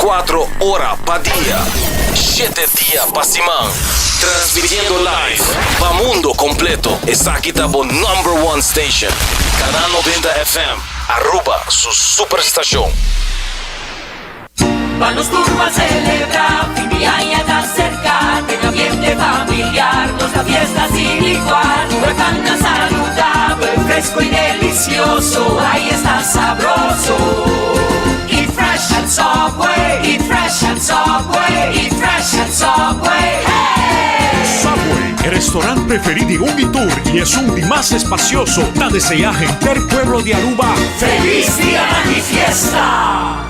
24 horas pa' día, 7 días pa' semana. Transmitiendo live pa' mundo completo. Está aquí tabo number one station. Canal 90 FM. Aruba, su superestación. Van los turbos a celebrar, fin de año está cerca, en ambiente familiar, nuestra fiesta sin igual, bacana, saludable, fresco y delicioso, ahí está sabroso. Eat fresh and Subway, eat fresh and Subway, eat fresh and Subway, hey! Subway, el restaurante preferido de Ungitur y es un día más espacioso, da desear gente del pueblo de Aruba. ¡Feliz día y fiesta!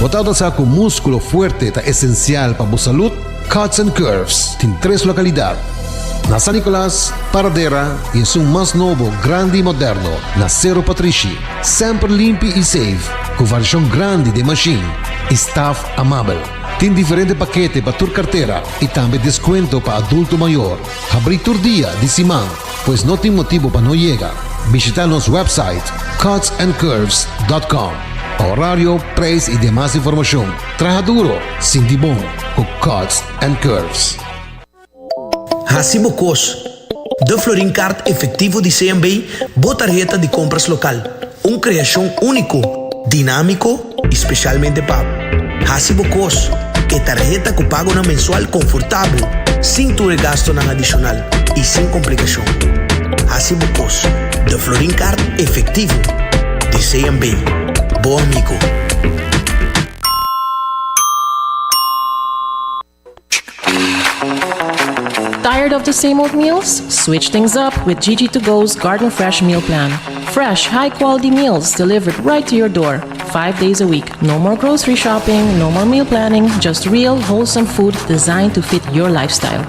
Botado sa com músculo fuerte ta esencial para tu salud, Cuts and Curves tem 3 localidades. Na San Nicolás, Paradera e é um mais novo, grande e moderno, na Cerro Patrici. Sempre limpo e safe, com variação grande de machine e staff amável. Tem diferentes paquetes para tua carteira e também desconto para adulto maior. Abrir todo dia de semana, pois não tem motivo para não chegar. Visitar nosso website cutsandcurves.com. Horário, preço e demais informação. Traja duro, sinti bom, com Cuts and Curves. Hasibo Cos, de Florin Card efectivo de CMB, boa tarjeta de compras local. Uma criação único, dinâmico e especialmente pago. Hasibo Cos, que tarjeta que pago na mensual confortável, sem tu gasto na adicional e sem complicação. Hasibo Cos, de Florin Card efectivo de CMB. Bom amigo. Tired of the same old meals? Switch things up with GG2Go's Garden Fresh Meal Plan. Fresh, high-quality meals delivered right to your door, 5 days a week. No more grocery shopping, no more meal planning, just real, wholesome food designed to fit your lifestyle.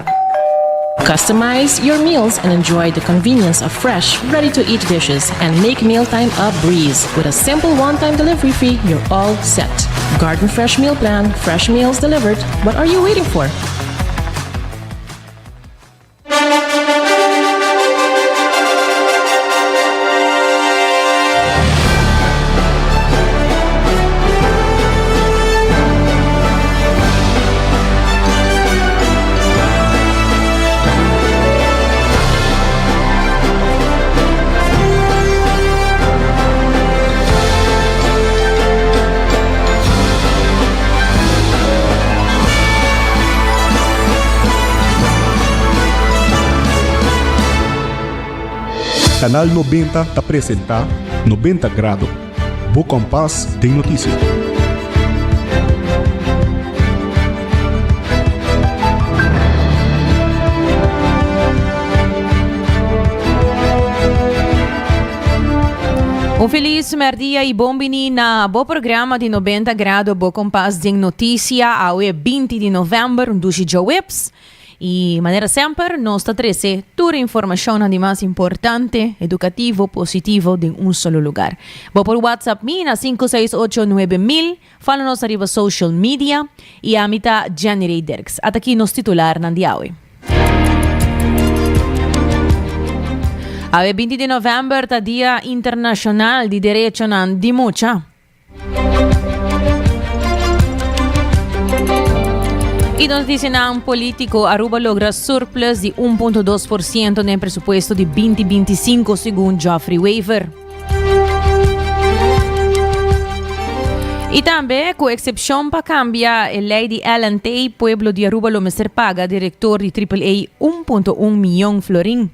Customize your meals and enjoy the convenience of fresh, ready-to-eat dishes and make mealtime a breeze. With a simple one-time delivery fee, you're all set. Garden Fresh Meal Plan, fresh meals delivered. What are you waiting for? Canal 90 te apresenta 90 Grado. Bo Compás tem notícia. Um feliz dia e bom bini na bo programa de 90 Grado Bo Compás de notícia ao 20 de novembro, um dos dias. E, maneira sempre, nós trazemos toda a informação mais importante, educativo, positivo de solo lugar. Vou por WhatsApp na 5689000, fala nos arriba social media e a mita January Dirks. Até aqui nos titular na diawe. A 20 de novembro é Dia Internacional de Direito de Mucha. E notícia na político, Aruba logra surplus de 1,2% no presupuesto de 2025, segundo Geoffrey Weaver. E também, com exceção para cambiar a lei de LNT, Pueblo de Aruba lo ser paga diretor de AAA 1,1 milhão florin.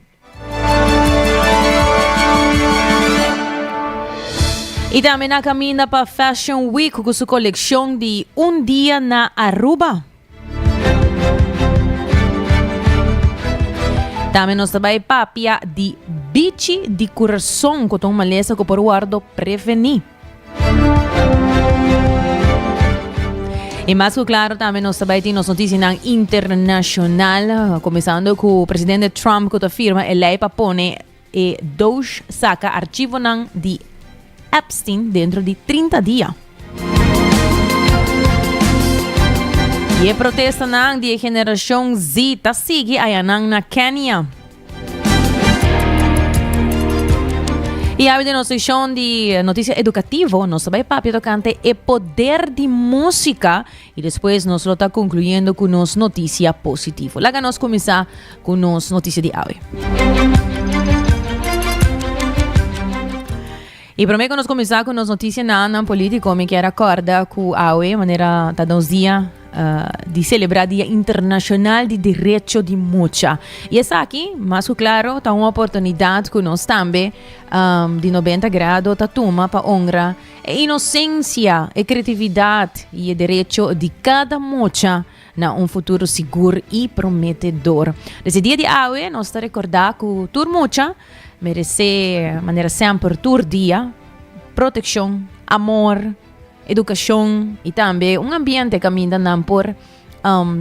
E também na caminha para Fashion Week com sua coleção de dia na Aruba. Também nós também papia de bici de coração com uma maleza que por guardo prevenir. E mais que claro, também nós também temos notícias internacional, começando com o presidente Trump que afirma que ele propõe e 2 saca arquivo de Epstein dentro de 30 dias. E a protesta de geração Z sigue aí na Kenya. E a nossa sessão de notícia educativo, nós vai papo tocante é poder de música e depois nós está concluindo com nossa notícia positiva. Lá nós começar com nossa notícia de hoje. E para mim, quando nós começar com nossa notícia na política, me quero acordar com a hoje, maneira tá nos dia de celebrar Dia Internacional de Direito de Mucha. E essa aqui, mais claro, tá uma oportunidade que nós também de 90 graus tá toma para honrar a inocência, a criatividade e o direito de cada mucha na um futuro seguro e prometedor. Nesse dia de hoje, nós está recordar que o tur mucha merece maneira sempre tur dia proteção, amor, educação e também um ambiente que ainda não por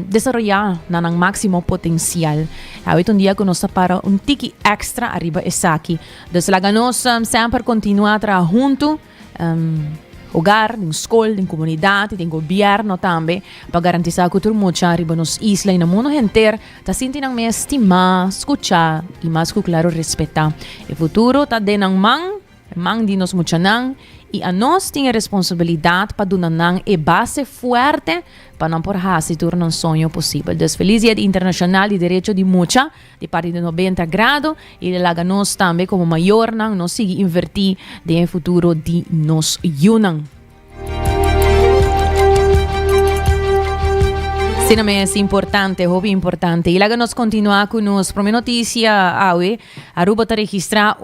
desarrollar ng máximo potencial. Hoje um dia que nós para um tiki extra arriba essa aqui. Então, lá nós sempre continuar a trabalhar junto, hogar, em escola, em comunidade, em governo também, para garantizar que todo mundo arriba nos isla e no mundo inteiro está sentindo mais estimar, escuchar e mais claro respeitar. O futuro está dentro ng mang de nós muchanang e a nós tem a responsabilidade para donar a base forte para não por se tornar um sonho possível. Então, feliz Dia Internacional de Direito de Mucha, de parte de 90 graus, e lá nós também, como maior, nós seguimos invertir no futuro de nós unam. Sim, é importante, hobby importante. E lá nós continuamos com nossa primeira notícia hoje. Aruba está registrar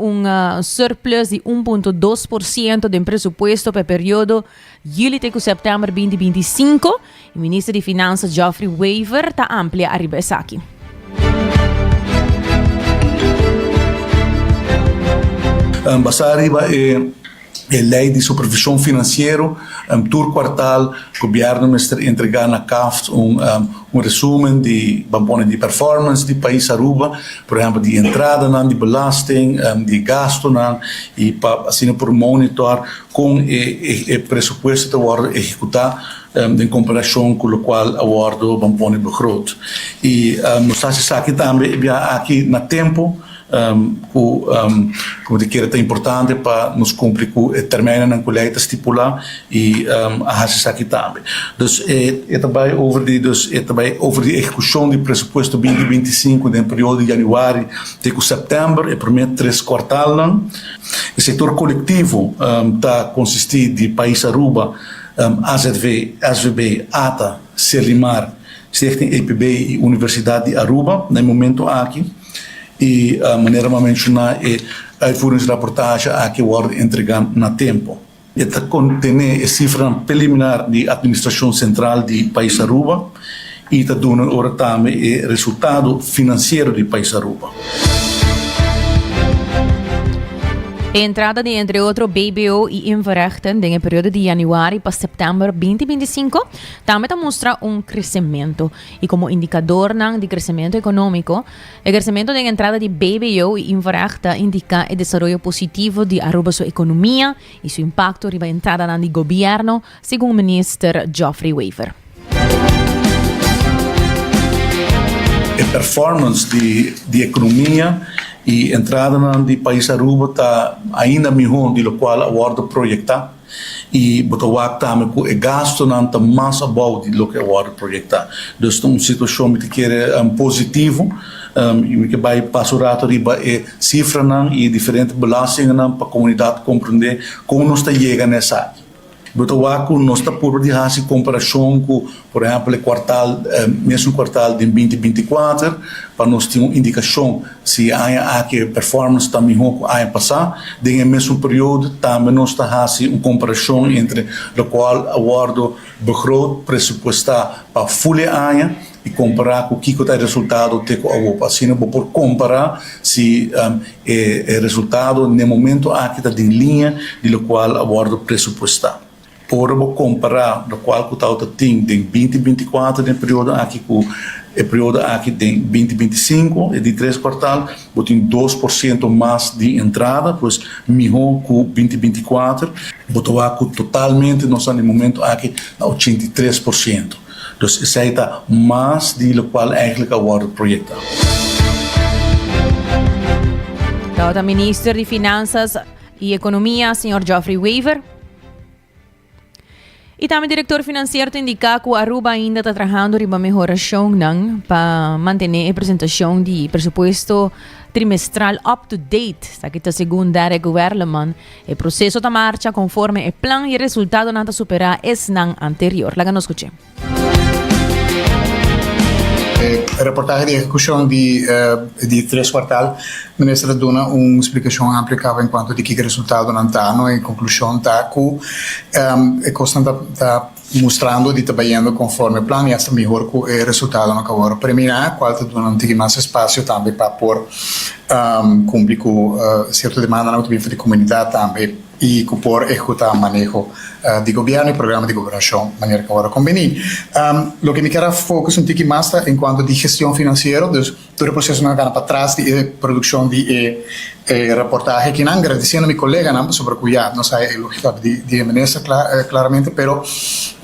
surplus de 1,2% de presupuesto para o período julho a setembro 2025. O ministro de Finanças, Geoffrey Weaver, está amplia arriba essa aqui. Basta arriba a lei de supervisão financeira, todo quartal, o governo entregar na CAF resumen de performance do país Aruba, por exemplo, de entrada, de belasting, de gasto, e assim por monitor com o presupuesto que vai executar em comparação com o qual o acordo vai begroot. E nós estamos aqui também, aqui na tempo, como de que é importante para nos cumprir com o termino na colheita estipular e a raça aqui também. Então, também over de execução do presupuesto 2025 no período de janeiro até setembro, é primeiro 3 quartais. O setor coletivo está consistindo de país Aruba, AZV, SVB, ATA, Selimar, Stichting EPB e Universidade de Aruba, no momento aqui. E a maneira de mencionar é a reportagem que o entregando na tempo. Esta contém a cifra preliminar da administração central do país Aruba e está dando ora também o resultado financeiro do país Aruba. A entrada de entre outro BBO e inverrechten no período de janeiro para setembro 2025 também mostra crescimento. E como indicador de crescimento econômico, o crescimento de entrada de BBO e inverrechten indica o desenvolvimento positivo de Aruba sua economia e seu impacto sobre a entrada do governo, segundo o ministro Geoffrey Weaver. A performance de economia e entrada no país Aruba está ainda melhor do qual o acordo projeta e botou também com o gasto não está mais abaixo do que o acordo projeta. Então, é uma situação que é positiva e que vai passar a cifra e diferentes belastingos para a comunidade compreender como nós está chegando nessa área. Botawaku nós está por de em comparação com, por exemplo, o mesmo quartal de 2024, para nós ter uma indicação se há aqui performance está melhor que o ano passado, no mesmo período também nós está uma comparação entre o qual o acordo begroot pressupostar para folha ano e comparar com o que é o resultado de o assim não por comparar se o resultado no momento aqui está em linha do qual o acordo pressupostar. Por comparar o qual o tal tem em 2024 no período aqui com o período aqui de 2025 e de 3 quartais, tem 2% mais de entrada, pois melhor que 2024, botou aqui totalmente nós no momento aqui a 83%. Então, isso aí está mais do qual eigenlijk o projeto. Então, o ministro de Finanças e Economia, Sr. Geoffrey Weaver. E também o diretor financeiro indica que a Aruba ainda está trabalhando para a melhoração para manter a apresentação de pressuposto trimestral up-to-date, aqui está segundo o governo. O processo está marcha conforme o plano e o resultado não está superar esse ano anterior. Lá nos escute. Reportagem de execução de 3 quartal, o ministro dá uma explicação ampla enquanto de que o resultado não está, no em conclusão está que a costa está mostrando de trabalhando conforme o plano e está melhor que o resultado não acabou. Para mim, qual está dando mais espaço também para por cumprir com certa demanda na de comunidade também e que por executar manejo de governo e programa de governação, maneira que agora conveni. Lo que me quero focar um pouco mais enquanto de gestão financeira, dus todo o processo não para trás de produção de reportagem que não agradecendo a minha colega sobre cuidado, não sei o que de ministra claramente, pero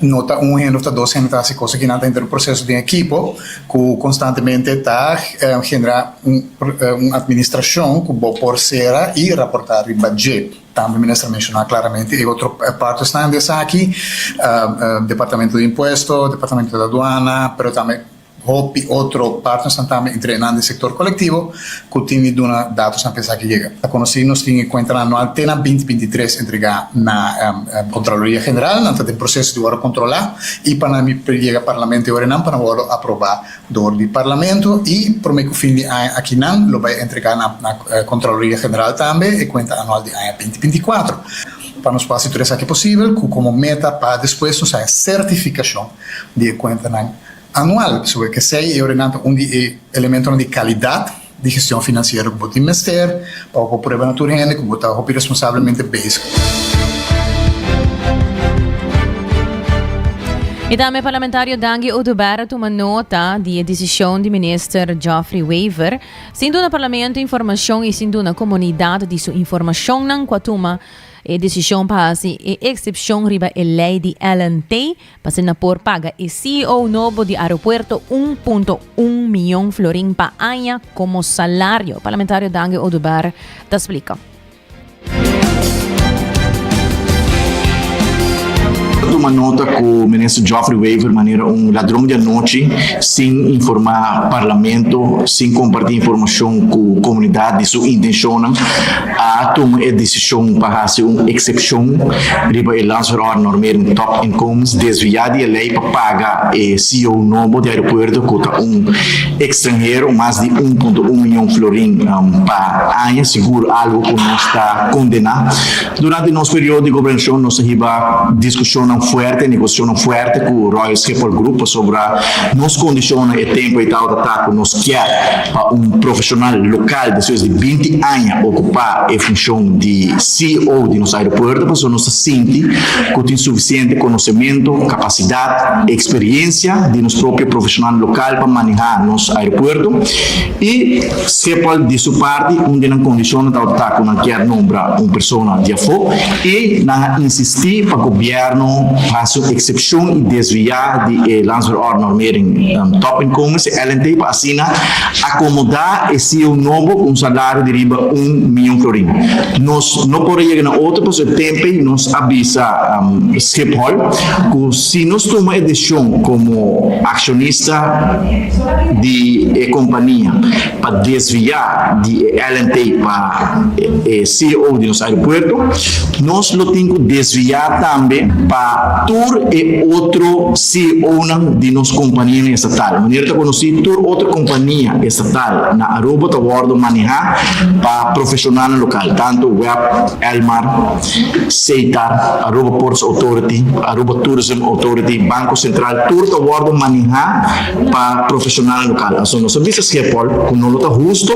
nota nota dois nota coisa que não está dentro do processo de equipo que constantemente está generar uma administração que pode por ser e reportar o budget. Também o ministro mencionou claramente, e outra parte está aqui, Departamento de Imposto, Departamento da Aduana, mas também outro parte estão também treinando no setor coletivo, que tem dados na pesquisa que chega. A conhecer nós temos em conta no Altena 2023 entregar na Contraloria Geral, não tem processo de agora controlar, e para mim chega ao Parlamento agora não para agora aprovar do Parlamento, e para mim que o fim de ano aqui não, lo vai entregar na Contraloria Geral também, e conta anual de ano 2024. Para nos fazer tudo isso aqui possível, como meta para depois nos a certificação de conta anual, sobre que sei elemento de qualidade de gestão financeira que pode investir, para o prova natural, que pode estar responsavelmente básico. E também o parlamentário Dangi Oduber toma nota de decisão do ministro Geoffrey Weaver, sendo no parlamento informação e sendo na comunidade de sua informação não quatuma e decisão para a excepção riba a lei de LNT para por paga e CEO novo de aeroporto 1.1 milhão florin para ano como salário. O parlamentário Dangi Oduber te explica. Uma nota que o ministro Geoffrey Weaver maneira ladrão de noite sem informar parlamento, sem compartilhar informação com a comunidade de sua intenção a tomar a decisão para fazer uma exceção riba o lançador normering top incomes desviar a lei para pagar o CEO novo de aeroporto contra estrangeiro mais de 1.1 milhão florin para ano seguro algo que não está condenado. Durante nosso período de governação nós tivemos discussão forte, negociação forte com o Royal Schiphol Group sobre as condições e tempo e tal que nós quer para profissional local depois de 20 anos ocupar a função de CEO de nosso aeroporto, porque nós sentimos que tem suficiente conhecimento, capacidade, experiência de nosso próprio profissional local para manejar nosso aeroporto e Schiphol de sua parte onde na condição que não quer nombrar uma pessoa de afo e na insistir para o governo fazer exceção e desviar de lançador normering top incomes LNT para assim acomodar esse novo salário de riba 1 milhão florin. Nós não podemos chegar na outra por tempo e nos avisa Schiphol que se nós tomamos a decisão como acionista de companhia para desviar de LNT para CEO de nosso aeroporto, nós lo temos que desviar também para tour e outro CEO de nossa companhia estatal. Maneira que conheci tour outra companhia estatal na Aruba to bordo manejar para profissional local, tanto Web, Elmar, Seitar, Aruba Ports Authority, Aruba Tourism Authority, Banco Central, tour to bordo manejar para profissional local. Então, nós serviços que com não está justo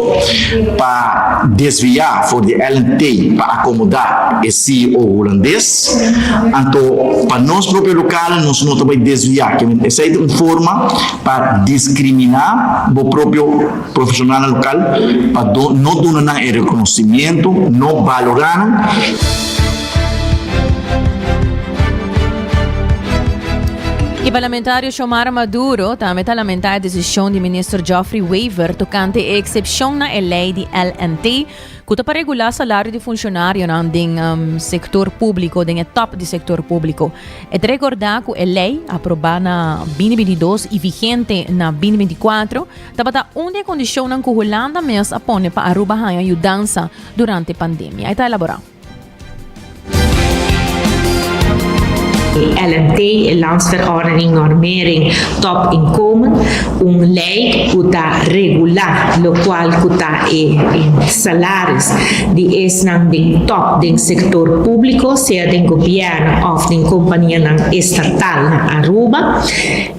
para desviar for de LNT para acomodar esse CEO holandês, então para nós próprio local nós não também desviar, que essa é uma forma para discriminar o próprio profissional local, para não dar reconhecimento, não valorar. O parlamentário Xiomara Maduro também está lamentando a decisão do ministro Geoffrey Weaver tocante a exceção na lei de LNT, Kuta para regular salário de funcionário no sector público, no top do sector público. É recordar que a lei aprovada na 2022 e vigente na 2024 estava uma condição que a Holanda mesmo apone para Aruba a ajudança durante a pandemia. Aí está elaborado. LNT, Landsverordening Normering Top Inkomen, lei que está regular, lo qual está salários de esnan top do setor público, seja do governo ou da companhia estatal na Aruba.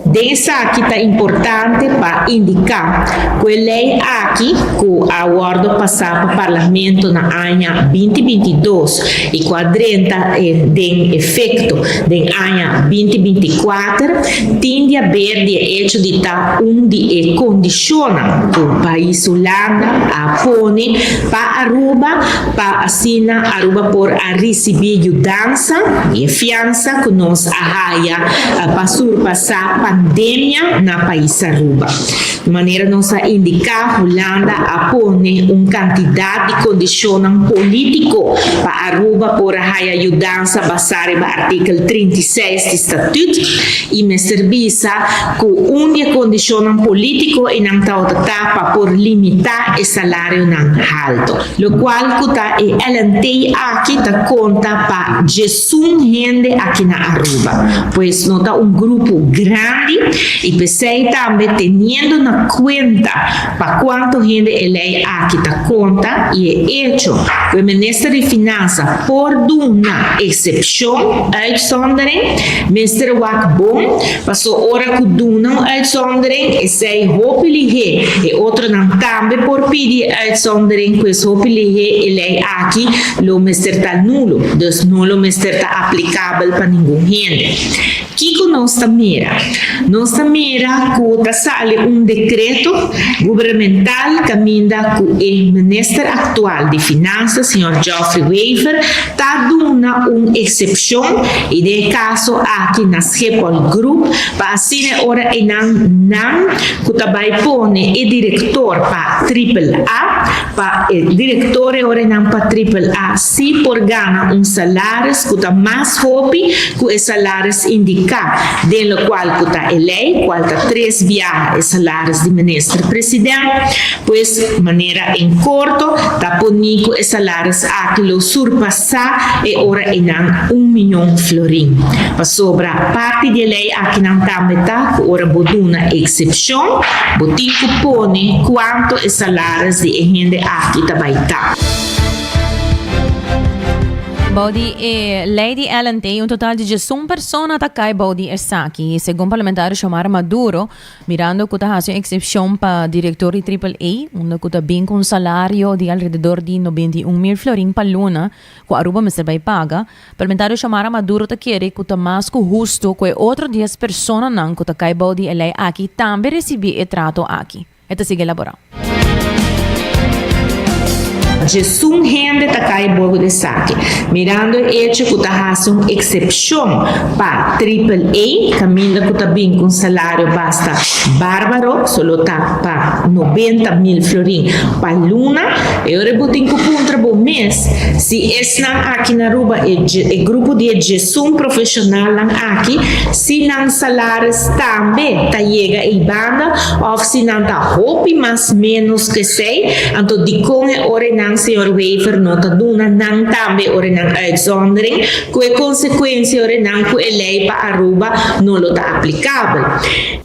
Dessa aqui está importante para indicar que a lei aqui que a acordo passar para o parlamento na ano 2022 e quadrenta tem efeito do ano 2024 tende a ver de hecho de estar de condiciona o país Holanda a pone para Aruba para assinar Aruba por a receber ajudança e fiança que nos arraia para surpassar a pandemia na país Aruba. De maneira nos a indicar Holanda a pone quantidade de condicionam político para Aruba por a ajudança basada no artigo 36 do estatuto e me serviça com condicionam político e não para por limitar o salário não alto. Lo qual está LNT aqui está conta para Jesus gente aqui na Aruba, pois não está grupo grande e pensei também tendo na conta para quanto gente ele aqui está conta e é hecho o Ministério de Finanças por uma exceção uitzondering Mr. Wakbom passou hora que duna uitzondering e sei hopelijk e outro não também por pedir uitzondering pois hopelijk ele aqui lo Mr. tá nulo dus não lo Mr. tá aplicável para ninguém gente. Kiko nossa mira que sale decreto governamental caminda que o ministro atual de Finanças, Sr. Geoffrey Weaver, está dando uma exceção e de caso aqui na Schiphol Group para assim ora e não que também pone o diretor para AAA para o diretor ora não para AAA se por ganhar salário que está mais hope que o salário indicado de lo qual está a lei, qual está 3 viagens salários de ministro presidente, pois maneira em curto está ponico os salários aqui lo surpassar e ora em 1 milhão florim. Para sobra parte da lei aqui não está metade, ora boduna exceção, botico pone quanto os salários de gente aqui também está. Bodi lei di LNT, total de 11 persone attaccai Bodi e Saki. Secondo parlamentar chamar Maduro, mirando que está fazendo exceção para diretor de AAA, onde está bem com salário de alrededor de 91.000 florin para luna, que Aruba me vai paga. Parlamentar chamar Maduro te quer que está mais que justo que outro 10 pessoas não que está cai Bodi e lei aqui também receber o trato aqui. Esta sigue elaborado. Jesus gente está cai bogo de saque, mirando o hecho que está fazendo exceção para AAA, caminho que está bem com salário basta bárbaro, só está para 90.000 florin para luna, e eu rebutem que contra o mês, se estão aqui na Aruba, o grupo de Jesus profissional aqui, se não salários também está chega e banda, ou se não está roupa mais menos que sei, então de como é ordenança Sr. Weaver nota duna não também ordenang uitzondering, que consequência ordenang que a lei para Aruba não está aplicável.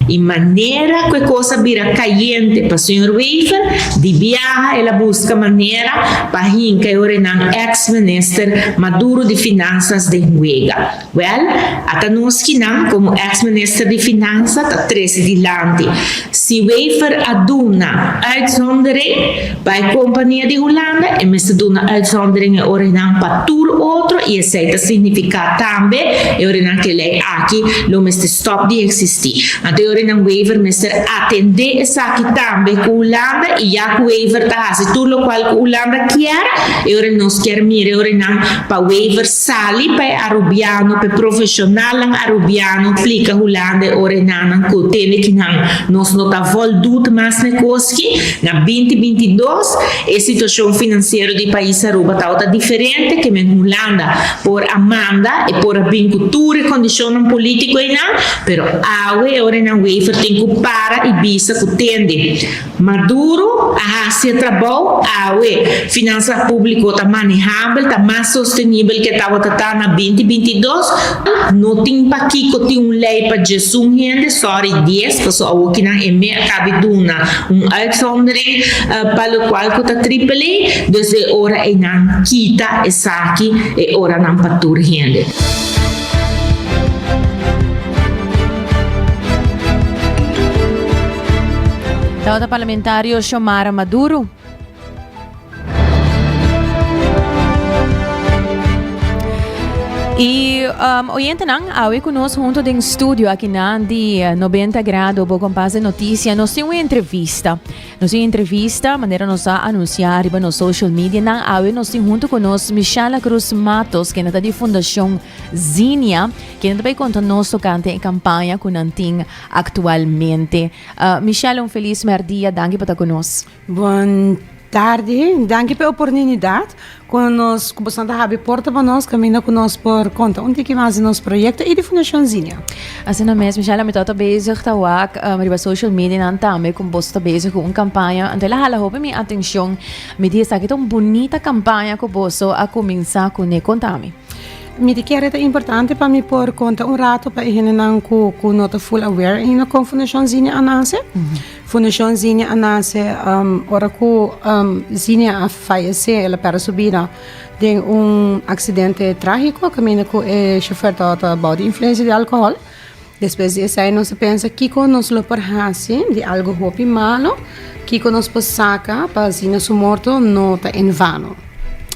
E maneira que a coisa vira caliente para o Sr. Weaver, de viaja ela busca maneira para hinca ordenang ex-minister Maduro de Finanças de Huega. Well, até nós que não, como ex-minister de Finanças, está 13 dilante. Se Weaver aduna uitzondering para a companhia de Holanda, e me se duna uitzondering e ordenang para tur outro, e aceita significar também, e ordenang que lei aqui, lo me se stop de existir. Então, ordenang Weaver me se atender essa aqui também com Holanda, e já que Weaver está assim, tudo lo qual que Holanda quer, e ordenang nos quer mire, ordenang para Weaver sali para arubiano, para profissional arubiano, plica Holanda, ordenang que teve que não, nos não está voltado mais negocio, na 2022, a situação financeiro do país Aruba está diferente que em Holanda por Amanda e por a cultura e condição política e não, pero awe ora na waiver tem que para e bisa que tende Maduro a se trabalho awe finança pública está manejável, está mais sustentável que estava na 2022 não tem para aqui que tem lei para Jesus gente sorry 10 pessoas que na cabe duna uitzondering para o qual que está triple desde ora e não quita e saque e ora não para tur gente. Deputado parlamentário Xiomara Maduro. E oyente nang awi conosco junto do estúdio aqui na de 90 graus Bo Compass de Notícia. Nós temos uma entrevista. Maneira nós a anunciar no social media nang awi nós temos junto conosco Michela Cruz Matos, que é da Fundação Zinia, que também conta nosso cante em campanha que não tem atualmente. Michela, feliz dia, danke por estar conosco. Boa tarde, danke pela oportunidade. Quando nós começamos a abrir porta para nós, caminha conosco por conta onde que mais nosso projeto e de Fundação Zinia. Assim não mesmo, já me estou bezig riba social media não também com você está bezig com uma campanha. Então lá hala hope minha atenção, me diz que é uma bonita campanha que você a começar com ne contame. Me diz que é importante para mim por conta rato para ir não com nota full aware e na com Fundação Zinia anase. Fundação Zinia anase ora com Zinia a faleceu ela para subir de acidente trágico caminho com o chofer da baude influência de álcool. Depois disso aí nós pensa que com nós lo perhasi de algo hopi malo que com nós saca para Zinia su morto não está em vano.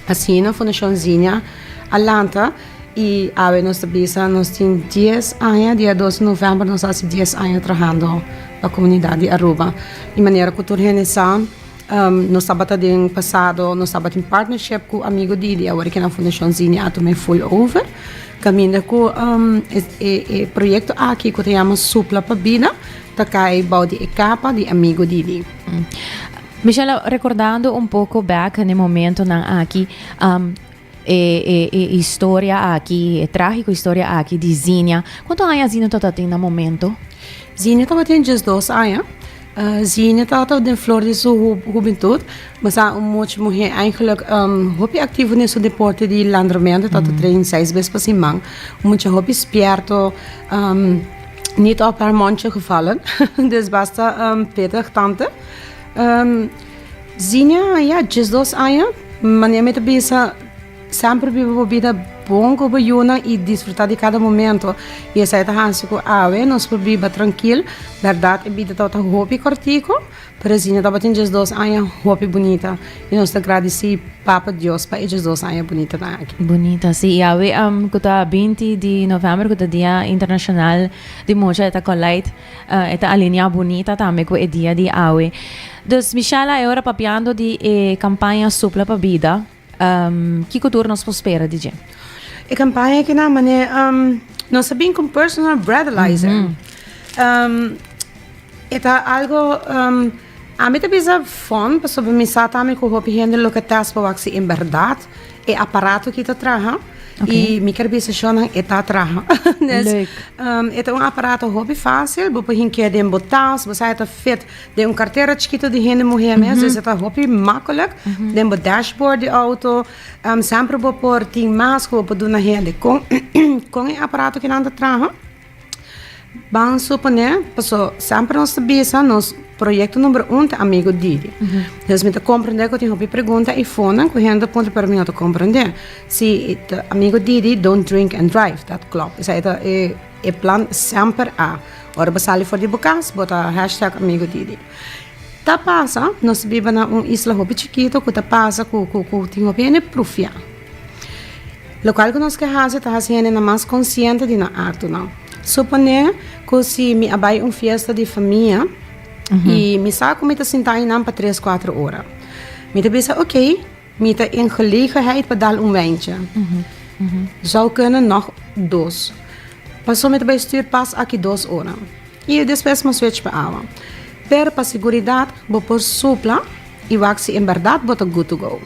Assim na Fundação Zinia Atlanta e a nossa bisa nós temos 10 anos, dia 12 de novembro nós temos 10 anos trabalhando na comunidade de Aruba. De maneira que tudo nós estávamos no passado, nós estávamos em partnership com o amigo Didi, agora que na Fundação Zinia também full over. Caminho com o projeto aqui que chamamos Supla para Vida, que cai balde e capa de amigo Didi. Michela, recordando pouco back no momento na aqui, história aqui, trágico história aqui de Zinia. Quanto anos a Zinia está tendo no momento? Zinia está tendo 12 anos. Zinia está in flor de sua juventude, mas há muita mulher eigenlijk hobby ativo nesse deporte de landramento, está trein 6 vezes por semana. Muita hobby esperto, niet op haar mondje gevallen, dus basta pittig tante. Zinia, ja, 12 anos, mas met bisa sempre vive uma vida bom com a Yuna e desfrutar de cada momento. E essa é a razão que nós vivemos tranquilo, verdade, a vida está hobby cortico, para a gente está tendo 12 anos hobby bonita. E nós agradecemos Papa Deus para esses 12 anos bonita aqui. Bonita, sim. E que está 20 de novembro, que é o Dia Internacional de Mulher, está com light, está alinhada bonita também com o dia de Awe. Então, Michela, agora papiando de campanha Supla para Vida. Que cultura nós espera, DJ? A campanha que na maneira nós sabemos como personal breathalyzer. É algo a mim também é fun, porque sobre mim sabe também que o hobby gente lo que testa para que em verdade é aparato que está trabalhando. E me quer dizer que está trabalhando. É aparato hobby fácil, você pode ir de botar, você está feito de carteira chiquita de gente mulher mesmo, então é hobby makkelijk. De dashboard de auto, sempre você pode ter máscara, você pode dar gente com o aparato que não está trabalhando. Vamos suponer, sempre nós sabemos, projeto número 1 é amigo Didi. Então, me compreender que eu tenho uma pergunta e fone, que a gente pode para mim compreender. Se amigo Didi don't drink and drive, dat klopt. Isso é plan sempre a. Ora, você sai fora de bocas, bota hashtag amigo Didi. Tá passa, nós vivemos na isla hobby chiquito, que tá passa com tem uma pena profia. Local que nós quer fazer, tá fazendo na mais consciente de na ato não. Suponer que se me abai festa de família e me sabe como eu sentar em para 3-4 horas. Me pensa, ok, me está in gelegenheid para dar wijntje. Zou kunnen nog 2. Passou me bij stuur pas aqui 2 horas. E depois me switch para água. Pero para seguridade, vou pôr supla e wax se em verdade bota good to go.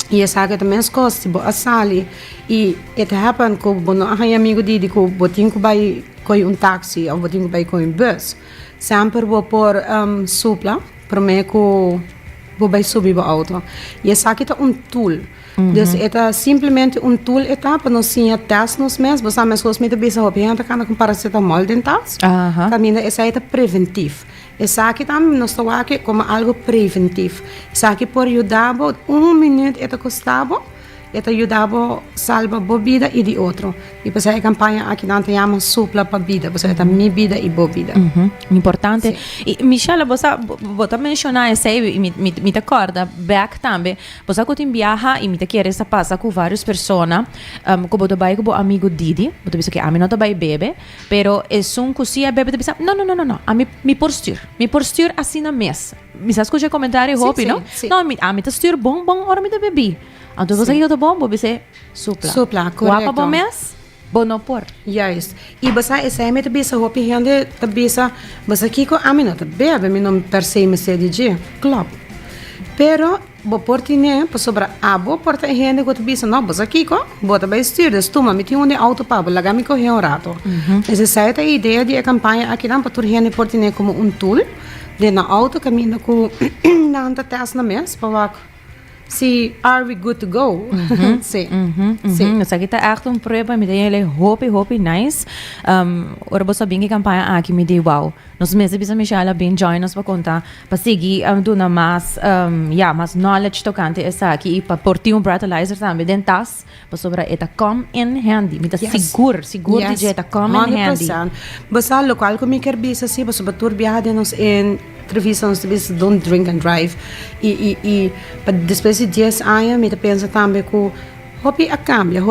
E essa que também coisas tipo a sali e it happen com bono a amigo didi com botin com vai com táxi ou botin com vai com bus. Sempre vou por supla para mim com vou vai subir o auto. E essa que é tool. Dus é simplesmente tool para nós sim teste nos mesmos, mas as coisas me bisa hopi anta kana com paracetamol dentas. Caminho essa é preventivo. Essa aqui também nós estamos aqui como algo preventivo. Essa aqui por ajudar minuto é custava, é ajudava salva a vida e de outro. E por essa campanha aqui não temos supla para vida, por essa minha vida e boa vida. Importante. E Michelle, você mencionar essa e me acorda back também. Você quando viaja e me quer essa passa com várias pessoas, como você vai com o amigo Didi, você pensa que a mim não vai bebe, pero é um cozinha bebe você pensa, não, a mim por styr assim na mesa. Me sabe escutar comentário hopi, não? Não, a mim tá styr bom, hora me bebi. Então você que tá bom, você supla. Supla, correto. Guapa bom mês? Bom não por. Yes. E você essa é meta bisa hopi hande tá bisa, você que a mim não tá bebe, me não percebe me CDG. Claro. Pero bo portine po sobra abo porta hende ko bisa no bosa kiko bota ba styr des tuma mi tinha auto pa laga mi ko he un rato. Essa é a ideia de campanha aqui não para tur hende portine como tool de na auto caminho com na anta test na mes para see, are we good to go? Sim. Dus aqui está echt een prova, me dei ele hopi nice. Ora você bem que campanha aqui me dei wow. Nós mesmos bisa Michelle bem join nos para contar, para seguir dona mais mais knowledge tocante essa aqui e para portar breathalyzer também dentas, para sobre eta come in handy. Me dá seguro de eta come in handy. 100%. Basta local como quer bisa assim, basta batur viajar nos em entrevista nos disse don't drink and drive e depois de 10 anos me pensa também que hopi a cambia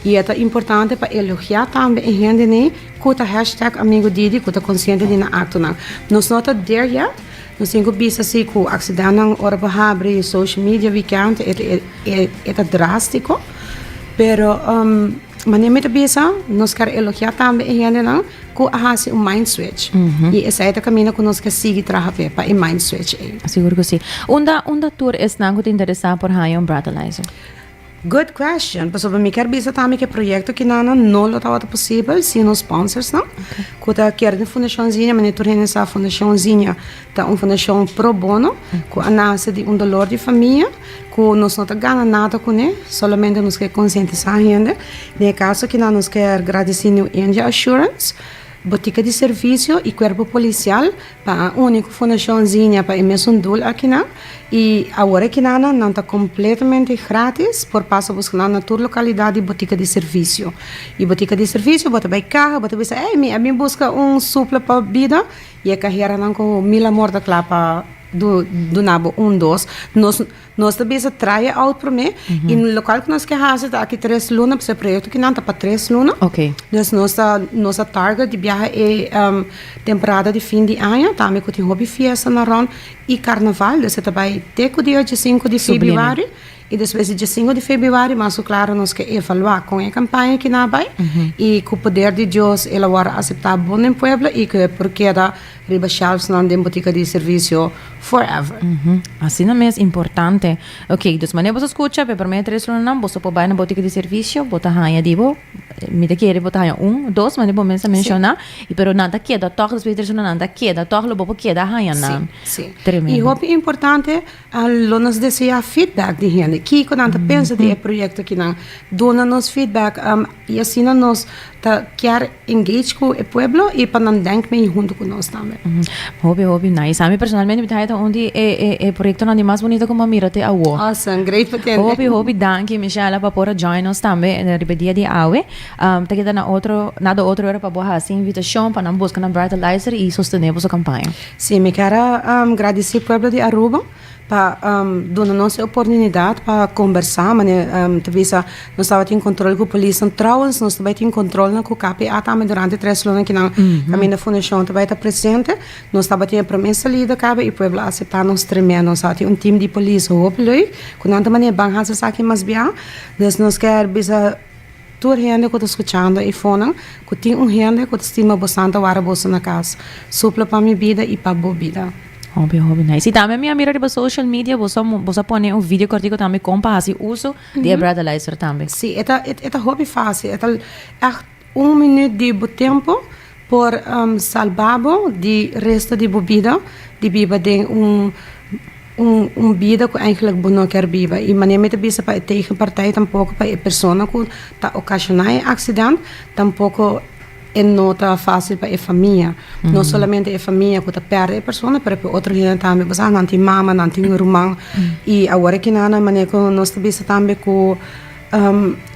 e é importante para elogiar também a gente né que a hashtag amigo Didi que tá consciente de na acto não nós não tá there yet nós temos visto assim que o acidente não ora para abrir social media weekend é drástico pero mas nem me pensa nós quer elogiar também a gente não que hace mind switch e essa é a caminho que nós que seguir trabalhar para mind switch seguro que sim onda tour es não te interessar por hire breathalyzer. Good question. Pues sobre mi quer bisa também que projeto que não lo estava possível sem os sponsors não. Quando quer de fundaçãozinha, mas tu tens essa fundaçãozinha, tá uma fundação pro bono, que nasce de dolor de família, que nós não ganha nada com ele, somente nos quer conscientizar a gente. No caso que nós quer agradecer New India Assurance, botica de serviço e corpo policial para a única fundaçãozinha para emergir dul aqui não e agora que não está completamente grátis por passar buscar na tua localidade botica de serviço e botica de serviço bota vai carro bota vai a mim busca supla para vida e a carreira não com mil amor da clapa do nabo 2 nós também se trai out para mim e no local que nós queremos está aqui 3 lunas para projeto que não está para 3 lunas então nossa target de viagem é temporada de fim de ano também que tem hobby fiesta na ron e carnaval então está vai até o dia de 5 de fevereiro e depois de 5 de fevereiro mas claro nós que evaluar com a campanha que não vai e com o poder de Deus ela vai aceitar bom em Puebla e que porque da riba shelves não tem botica de serviço forever assim não é importante ok então maneira você escuta para mim 3 não você pode ir na botica de serviço botar raia dibo me te quer botar raia 1 2 maneira bom mencionar e pero nada queda toque das 3 nada queda toque lo bobo queda raia não e o importante lo nos deseja feedback de gente que quando anda pensa de projeto que não dona nos feedback e assim nós quer engage com o pueblo e para não denk me junto com nós também hobby nice a mim personalmente me tá onde é projeto não é mais bonito como mirate a wo awesome great potential hobby danke Michelle para por join nos também na ribedia de awe tá queda na outro hora para boa assim invitação para não buscar na breathalyzer e sostener a campanha sim me quero agradecer o pueblo de Aruba para dar-nos a oportunidade para conversar, mas talvez nós estávamos em controle com a polícia, trouxemos, nós estávamos em controle com o KPA também durante 3 anos que não caminho da fundação estava presente, nós estávamos em promessa lida e o povo aceitar-nos tremendo, nós estávamos time de polícia, quando não maneira bem fazer aqui mais bem, então nós queremos toda gente que está escutando e fone, que tem gente que estima bastante a bolsa na casa, supla para minha vida e para a boa vida. Hobby, nice. E também minha mira de social media, você põe um vídeo cortico também com assim uso de breadalizer também. Sim, é hobby fácil. É echt 1 minuto de tempo por salvabo de resto de bebida, de bebida de vida que eigenlijk não quer beber. E maneira bisa para a tegenpartij, tampouco para a pessoa que está ocasionando acidente, tampouco é nota fácil para a família. Não somente a família que está perde a pessoa, mas para outra gente também. Você não tem mama, não tem irmão. E agora que nada, maneira que nós também também que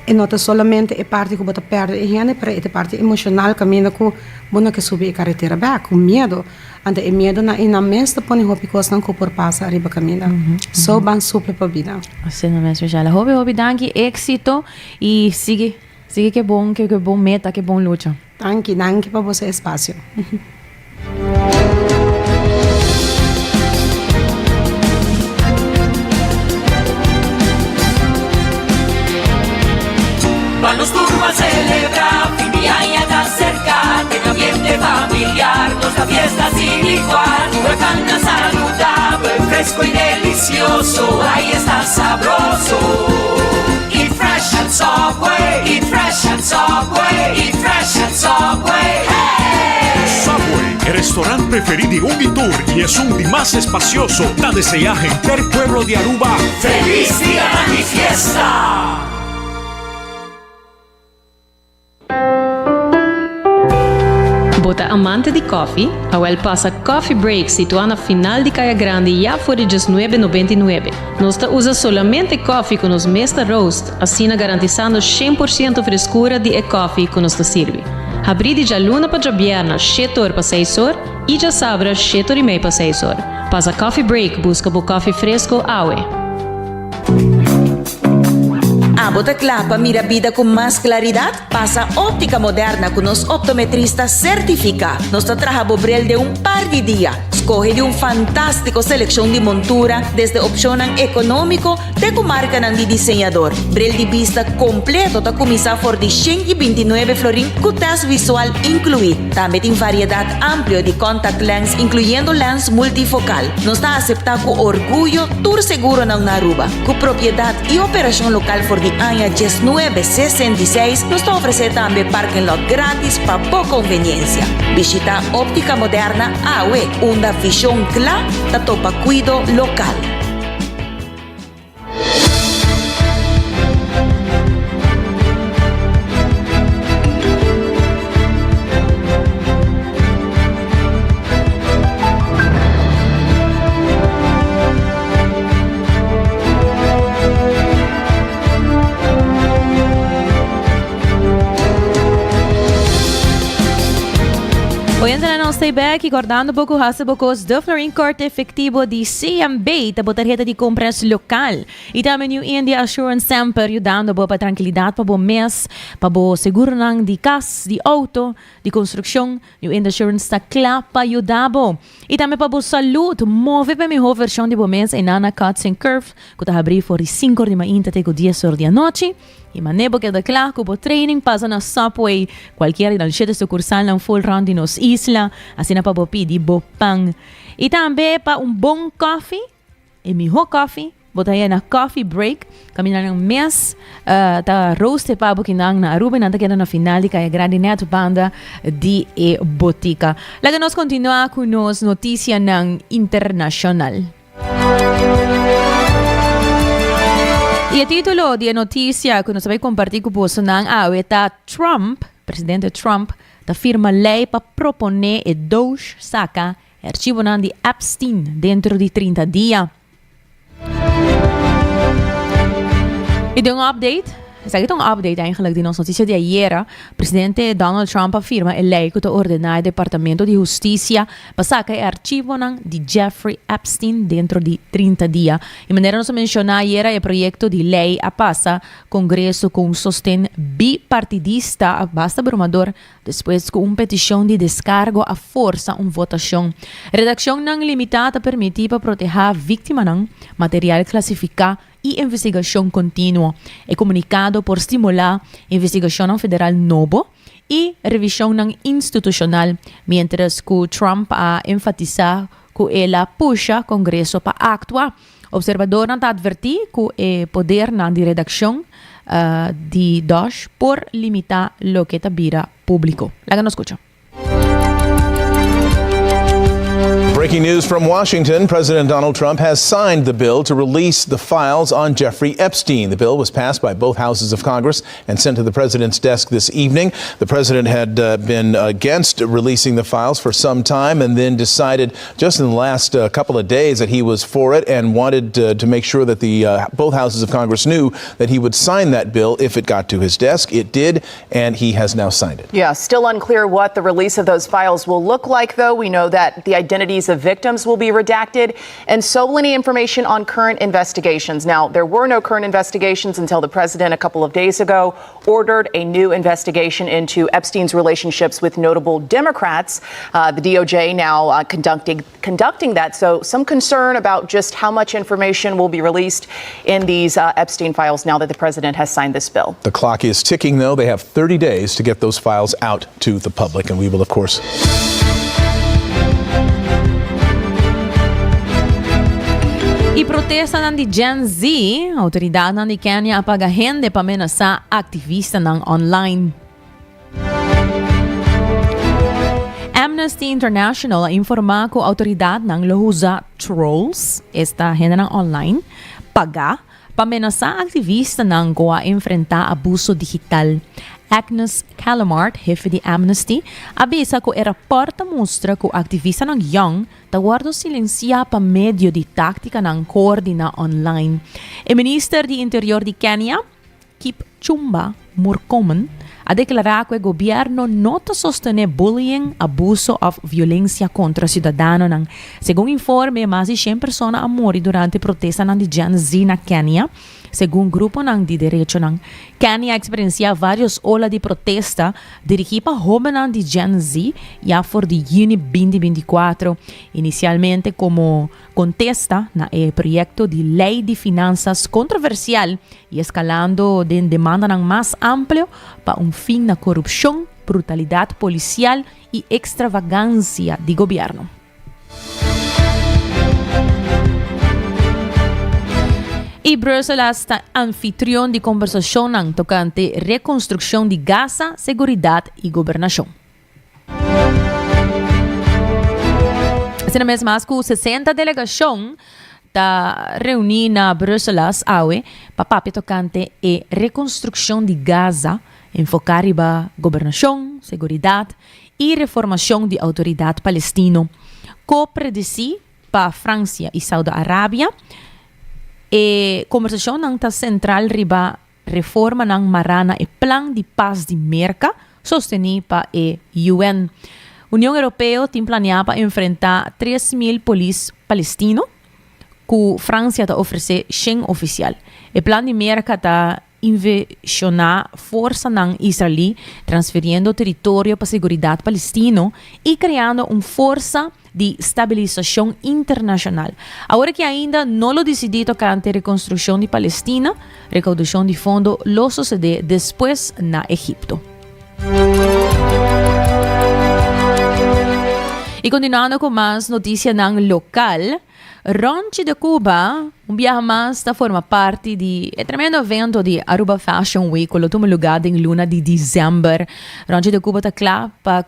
e nota solamente a parte que você perde a gente, para a parte emocional caminho que você que subir a carretera back, com medo. Ante o medo na mesa põe roupa coisa não que por passa arriba caminho. Só bem super para a vida. Assim não mesmo, já. Hobby, danke, éxito e sigue que bom meta, que bom luta. Danke para você espaço. Vamos turbo a celebrar, fin de año está cerca, en ambiente familiar, nuestra fiesta sin igual, huecana saludable, fresco y delicioso, ahí está sabroso. Eat fresh and Subway, eat fresh and Subway, eat fresh and Subway, hey! Subway, el restaurante preferido de un tour y es un más espacioso. Da desea gente del pueblo de Aruba. ¡Feliz día de mi fiesta! Bota amante de coffee, Awel passa Coffee Break situado na final de Caia Grande já por $19,99. Nós usa solamente coffee com nos mesta roast, assim garantizando 100% frescura de coffee que nos serve. Abri de luna para viernes, 7 horas para 6 horas, e já sabra, 7 horas e meia para 6 horas. Passa Coffee Break, busca por coffee fresco, Awe. Bota clapa, mira vida con más claridad. Pasa óptica moderna con los optometristas certificados. Nos trabaja bobrel de un par de días. Escoge de un fantástico selección de montura desde opción económico de tu marca de diseñador. Brel de vista completo ta comisa for de 129 florín con test visual incluido. También en variedad amplio de contact lens incluyendo lens multifocal. Nos está aceptado con orgullo tour seguro na Aruba. Con propiedad y operación local for de año 1966 nos ofrece también parking lot gratis para poca conveniencia. Visita óptica moderna AWE, una visión clara de topa cuido local. Hoy en día stay back e guardando pouco raça bocos de Florin Corte efetivo de CMB, da tarjeta de compras local. E também New India Assurance Center, ajudando para tranquilidade para o mês, para o seguro de casa, de auto, de construção. New India Assurance está claro para ajudar. E também para a saúde, move para a melhor versão de o mês em Nana Cuts and Curve, que está abrindo por 5 de manhã até 10 horas da noite. E maneira que da claro que o training passa na Subway, qualquer das 7 sucursal na full round de nos isla, assim na para pedir bopang. E também para bom coffee, e melhor coffee, botar aí na Coffee Break, caminhar um mês, tá roast para o que na Aruba, nada que na final de Caia Grande Neto Banda de Botica. Lá nós continuar com nos notícias internacional. E o título de notícia que nós vamos compartilhar com você é Trump, presidente Trump, da firma lei para proponer e dois saca arquivo de Epstein dentro de 30 dias. E de update. Zeg een update eigenlijk die onze noticia de ayer. Presidente Donald Trump afirma e lei que ordena al Departamento de Justicia para sacar el archivo de Jeffrey Epstein dentro de 30 días. De maneira nos menciona ayer el proyecto de lei a passa Congreso com sostén bipartidista basta abrumador depois com petição de descargo a força votação. Redacção não limitada permite para proteger vítima material classificado e investigação contínua. É comunicado por estimular investigação federal novo e revisão institucional, mientras que Trump a enfatizar que ela puxa Congreso para actuar. Observador não está advertir que o poder na de redação de DOJ por limitar lo que está vira público. Laga nos escucha. Breaking news from Washington. President Donald Trump has signed the bill to release the files on Jeffrey Epstein. The bill was passed by both houses of Congress and sent to the president's desk this evening. The president had been against releasing the files for some time and then decided just in the last couple of days that he was for it and wanted to make sure that both houses of Congress knew that he would sign that bill if it got to his desk. It did, and he has now signed it. Yeah, still unclear what the release of those files will look like, though. We know that the identities of victims will be redacted and solely information on current investigations. Now, there were no current investigations until the president a couple of days ago ordered a new investigation into Epstein's relationships with notable Democrats. The DOJ now conducting that. So some concern about just how much information will be released in these Epstein files now that the president has signed this bill. The clock is ticking, though. They have 30 days to get those files out to the public, and we will, of course. I-protesta ng di Gen Z, autoridad ng di Kenya apag-ahende pamena sa aktivista ng online. Amnesty International informa ko autoridad ng Lohuza Trolls, esta henda ng online, pamena sa aktivista ng Goa enfrenta abuso digital. Agnes Calamart, jefe de Amnesty, abisa ko raporta mostra ko aktivista ng Young tawardo silencia pa medio di taktika ng koordina online. E Minister di Interior di Kenya, Kipchumba Murkomen, a declarar que o governo não sostene bullying, abuso ou violência contra cidadano. Segundo informe, mais de 100 pessoas morreram durante protesta de Gen Z na Kenya. Segundo grupo de direito ng Kenya, experiencia vários olas de protesta dirigidas para jovens de Gen Z já for de Juni 2024. Inicialmente como contesta na projeto de lei de finanças controversial e escalando de demanda mais amplo para fim na corrupção, brutalidade policial e extravagância de governo. E Bruselas está anfitrião de conversação tocante reconstrução de Gaza, seguridade e governação. Essa mesma com 60 delegação está reunida na Bruselas para tocante e reconstrução de Gaza, enfocar a governação, seguridade e reformação de autoridade palestina. Co-predeci para França e Saudi Arábia. E conversação está central riba reforma ng marana e plan de paz de Merca sostenido para a UN. União Europeia tem planeado para enfrentar 3.000 polícias palestinos que França está oferecendo 100 oficial. O plan de Merca está inversionar força ng Israel, transferindo território para a seguridade palestino e criando uma força de estabilização internacional. Agora que ainda não lo decidido tocante a reconstrução de Palestina, recaudação de fundo lo sucede depois na Egipto. E continuando com mais notícias ng local, Rancho de Cuba, biyahe mas na forma parte de tremendo evento de Aruba Fashion Week, que tuvo lugar em luna de dezembro. Rancho de Cuba está claro para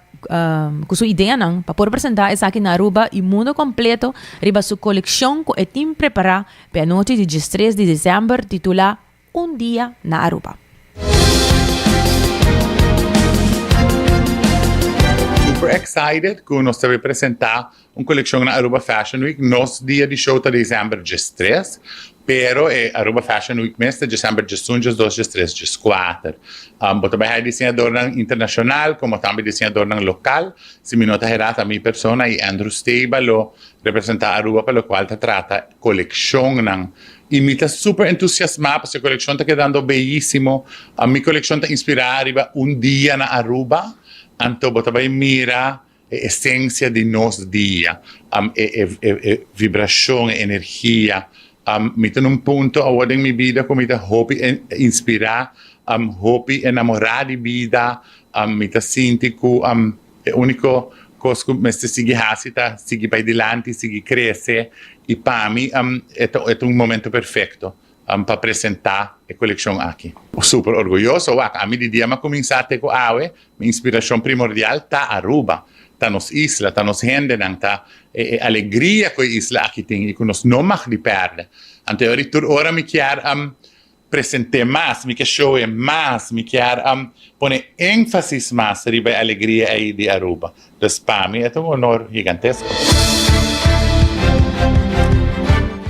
com sua ideia para poder apresentar essa aqui na Aruba e mundo completo riba sua coleção que é tem preparar para a noite de 13 de dezembro titula Dia na Aruba. Super excited que nós vamos apresentar uma coleção na Aruba Fashion Week nos dia de show de dezembro de 3, pero Aruba Fashion Week mês de dezembro de 1, de 2, de 3, de 4. Também é desenhador internacional, como também desenhador local. Se me nota a minha persona e Andrew Stable representar Aruba, pelo qual trata coleção e me está super entusiasmado, porque a coleção está quedando belíssimo. A minha coleção está inspirada dia na Aruba. Então, também mira a essência de nosso dia, vibração, energia. Me tem ponto agora em minha vida que me está hobby inspirar, hobby enamorar de vida. Me está sinto que o único cosco meste sige hasita, sige para adelante, sige cresce, e para mim é um momento perfeito para apresentar a coleção aqui. Super orgulhoso, a mim de dia me começar com a minha inspiração primordial tá Aruba, tá nos isla, tá nos gente, tá alegria que a isla aqui tem e que nós não mag de perder. Anterior ora me quer apresentar mais, me quer show mais, me quer poner ênfase mais sobre a alegria aí de Aruba. Então, para mim é um honor gigantesco.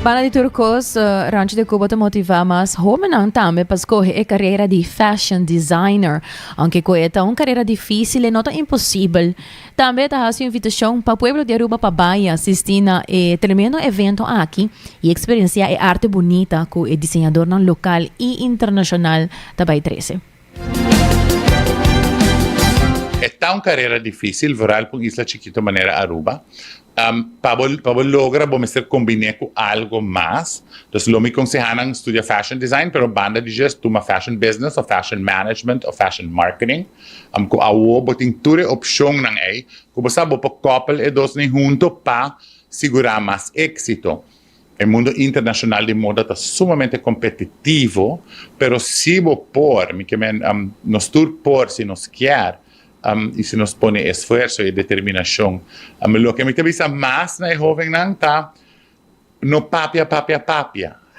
Bala de Turcos, Rancho de Cuba te motiva mas homenang também para escolher a carreira de fashion designer. Aunque coeta uma carreira difícil e não tão impossível. Também está a sua invitação para o povo de Aruba para Bahia assistir a tremendo evento aqui e experienciar a arte bonita com o desenhador local e internacional da Bahia 13. É uma carreira difícil, virar para uma isla chiquita maneira Aruba. Para lograr, vamos combinar com algo mais. Então, me aconselham estudar fashion design, pero banda de gesto, uma fashion business, ou fashion management, ou fashion marketing. Com a UOB, tem toda a opção nang aí, que você pode couple e dois juntos para segurar mais êxito. O mundo internacional de moda está sumamente competitivo, pero se você pôr, nos por se nos quer, e se nos põe esforço e determinação. O que me interessa mais na jovem não está no papia.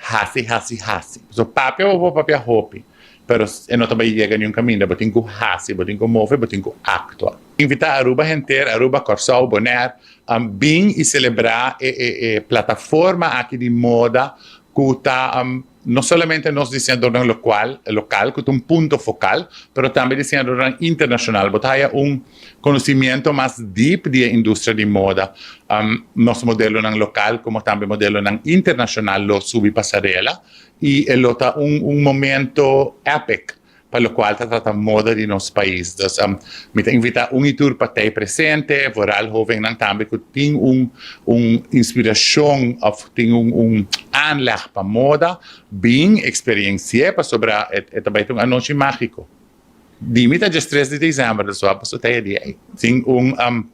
Hasi. So papia ou papia hopi. Pero não também chega nenhum caminho. Eu tenho que hasi, eu tenho que mover, eu tenho que actuar. Invitar a Aruba inteira, Aruba, Corsol, Bonaire, bem e celebrar a plataforma aqui de moda que está não somente nos diseñadores local, que é um ponto focal, mas também diseñadores internacional, que tem conhecimento mais deep da indústria de moda. Nosso modelo local, como também modelo internacional, lo subi passarela, e ele está momento epic, para o qual trata moda de nosso país. Então, me invita tour para estar presente, virar jovem também que tem inspiração, tem anleg para moda, bem experiência para sobre também uma noite mágica. Dimita de 3 de dezembro, das sua pessoa tem aí. Tem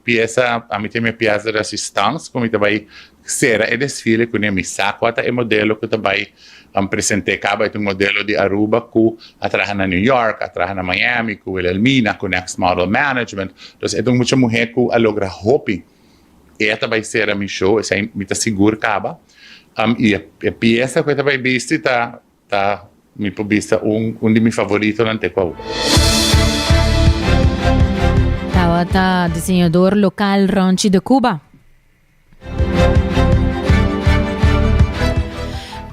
peça, a mim tem minha peça de assistência, como também será o desfile com a minha saco, até o modelo que também apresentei acaba um modelo de Aruba que atraja na New York, atraja na Miami, com Elmina, com Next Model Management. Então, muita mulher que logra hopi. E também será meu show, essa é muito seguro acaba. E a peça que também viste tá me vista de meus favoritos na Tecoa. Tawata, desenhador local Rancho de Cuba.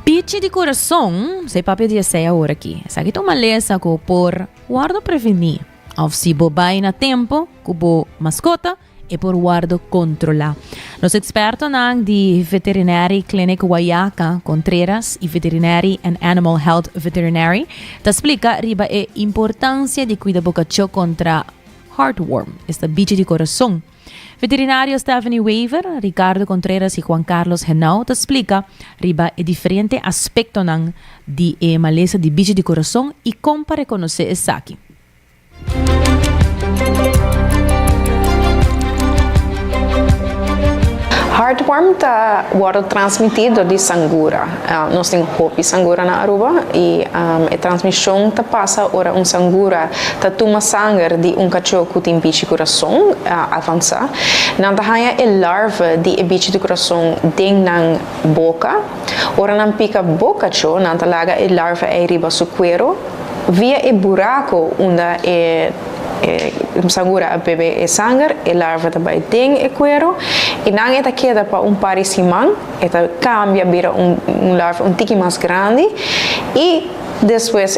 Pichi de coração, sei papel de essa agora aqui. Essa aqui é uma lesa que por guardo prevenir. Ao se bobai na tempo, cubo mascota e por guardo controlar. Nos expertos de Veterinary Clinic Guayaca Contreras e Veterinary and Animal Health Veterinary te explica riba a importância de cuidar bocacho contra heartworm, esta bicho de coração. Veterinário Stephanie Weaver, Ricardo Contreras e Juan Carlos Henao te explica riba e diferente aspecto de maleza de bicho de coração e como para reconhecer essa aqui. Heartworm está transmitido de sangura. Nós temos hopi sangura na Aruba e a transmissão está passa ora sangura está toma sangue de cachorro que tem bicho de coração avançar. Não está a larva de bicho de coração dentro na boca. Ora não pica boca cachorro, não está laga a larva aí riba su cuero via o buraco onde sangura a bebê e sangue, e larva também tem e cuero, e não é queda para par de simão, cambia vira larva tique mais grande, e depois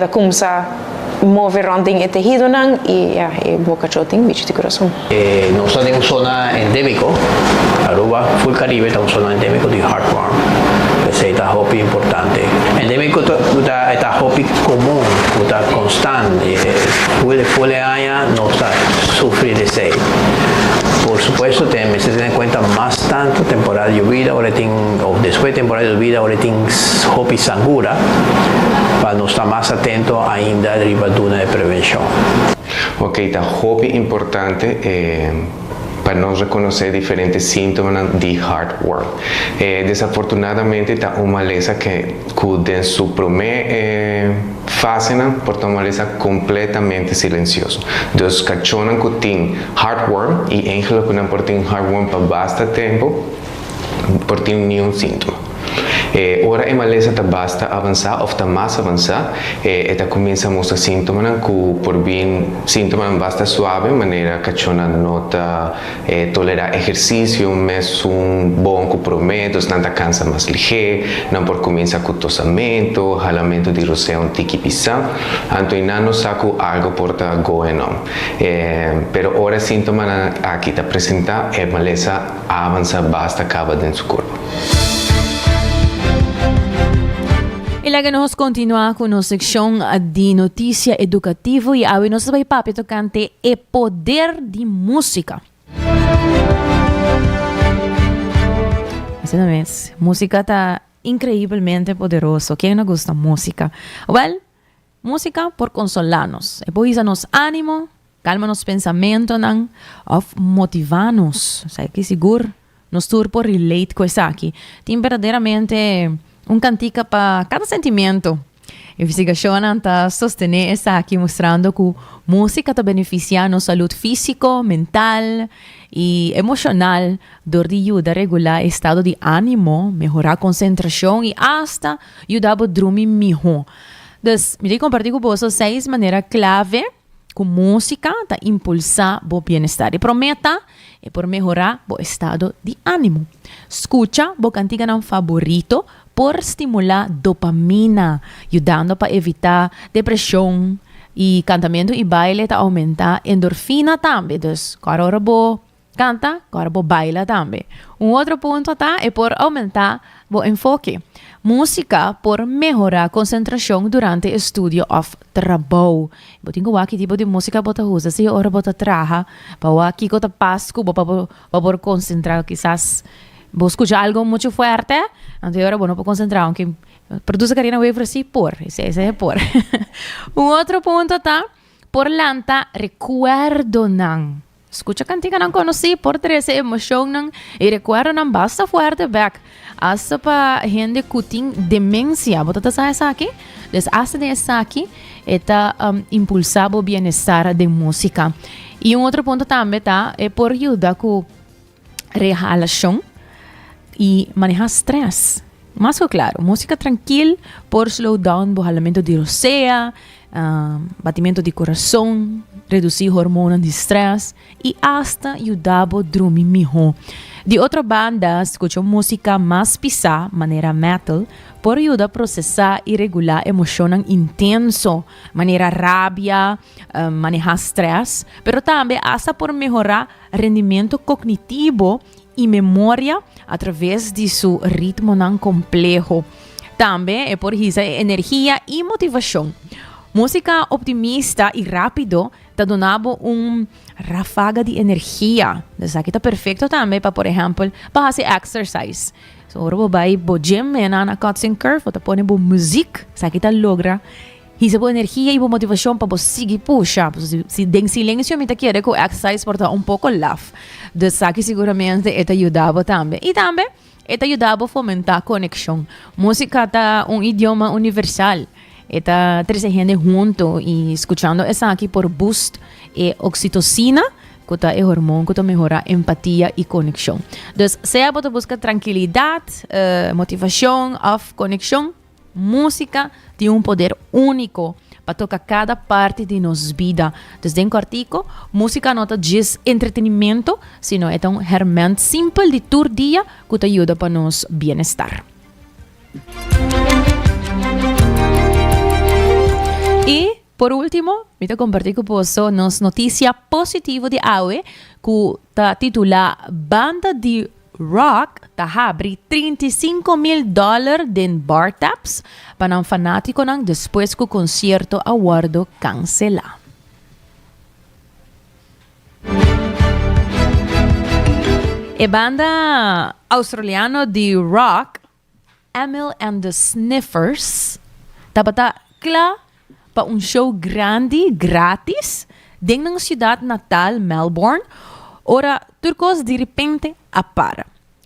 começa a mover rondinho o tecido e boca tem bicho de coração. Nós temos uma zona endêmica, Aruba, full Caribe, é uma zona endêmica de heartworm. Esse é um hopi importante. Endêmico é um hopi comum, é constante. Folha não está sofrendo de sede. Por supuesto, temos que ter em conta mais tanto temporada de lluvia, ou depois da temporada de lluvia, ou tem hopi sangura, para nós estar mais atento ainda à ribaduna de prevenção. Ok, está hopi importante para nós reconhecer diferentes sintomas de heartworm. Desafortunadamente, está uma maleza que em sua primeira fase, porta uma maleza completamente silenciosa. Dos cachorros que têm heartworm e ángelos que não têm heartworm por bastante tempo, por ter nenhum síntoma. Ora a maleza está basta avançar, ou está mais avançar, ela começa a mostrar sintomas que por bem sintomas basta suave, maneira que a chona nota tolerar exercício, mas bom que promete, não está cansa mais ligeiro, não por começa com tossamento, ralamento de roção, tiki pisar, então não saco algo por tá going on. Pero ora sintomas aqui está apresentar, a maleza avança basta acaba dentro do corpo. E lá que nós continuamos com a secção de notícia educativa e hoje nós vamos para tocante o poder de música. Exatamente, música está incrivelmente poderosa. Quem não gosta de música? Well, música por consolarnos, e por nos ánimo, calma nos pensamentos, ou motivar-nos. Sabe que seguro, nos tur por relate com isso aqui. Tem verdadeiramente cantica para cada sentimento. A investigação está sostener essa aqui mostrando que música está beneficiando a saúde física, mental e emocional, de ajuda a regular o estado de ânimo, melhorar a concentração e até ajudar a dormir melhor. Então, me vou compartilhar com vocês 6 maneiras clave que música está impulsar o bem-estar. E prometa é por melhorar o estado de ânimo. Escucha o cantiga favorito por estimular dopamina, ajudando para evitar depressão e cantamento e baile para aumentar endorfina também. Então, agora vou canta, agora vou baila também. Outro ponto é por aumentar o enfoque. Música por melhorar a concentração durante o estudo of trabalho. Eu tenho que tipo de música bota usa, se hora bota traha, para aqui que tá pasco, para por concentrar quizás. Vou escutar algo muito forte, então agora não vou concentrar, aunque produz a Karina Weaver assim por, esse é por. Outro ponto por lanta recuerdo não. Escucha cantiga não conheci por ter essa emoção não e recuerdo não basta forte back. Hasta para gente que tem demência, bota essa aqui, hasta dessa aqui está impulsar o bem-estar de música. E outro ponto também é por ajudar com relaxação e manejar estresse. Mas claro, música tranquila por slow down o ralamento de roceia, batimento de coração, reduzir hormonas de estresse e hasta ajudar a dormir melhor. De outra banda, escuta música mais pesada, maneira metal, por ajudar a processar e regular emoções intenso, maneira rabia, manejar estresse, pero também hasta por melhorar rendimento cognitivo e memória através de seu ritmo não complexo. Também é por isso energia e motivação. Música optimista e rápido está dando ráfaga de energia. Isso aqui está perfeito também para, por exemplo, para fazer exercise. So, ora vai ao gym, na Cotton Curve, ou põe boa música, isso aqui está logra. Isso é boa energia e boa motivação para você seguir puxar. Se tem silêncio, me quer que o exercise porta pouco love. Isso aqui seguramente está ajudando também. E também está ajudando a fomentar a conexão. Música está idioma universal. Está três gente junto e escutando essa aqui por boost e oxitocina, que é o hormônio que melhora empatia e conexão. Então, se você busca tranquilidade, motivação, conexão, música tem poder único para tocar cada parte de nossa vida. Desde um artigo, música não diz entretenimento, sino é um ferramenta simples de todo dia que ajuda para nosso bem-estar. E, por último, vou compartilhar com vocês nos notícia positiva de hoje, que está titulada Banda de Rock está abre $35,000 de bar taps para um fanático depois que o concerto aguardo cancelar. A banda australiana de rock, Emil and the Sniffers, estava clara para show grande, grátis, dentro da cidade natal, Melbourne. Ora, turcos de repente apara.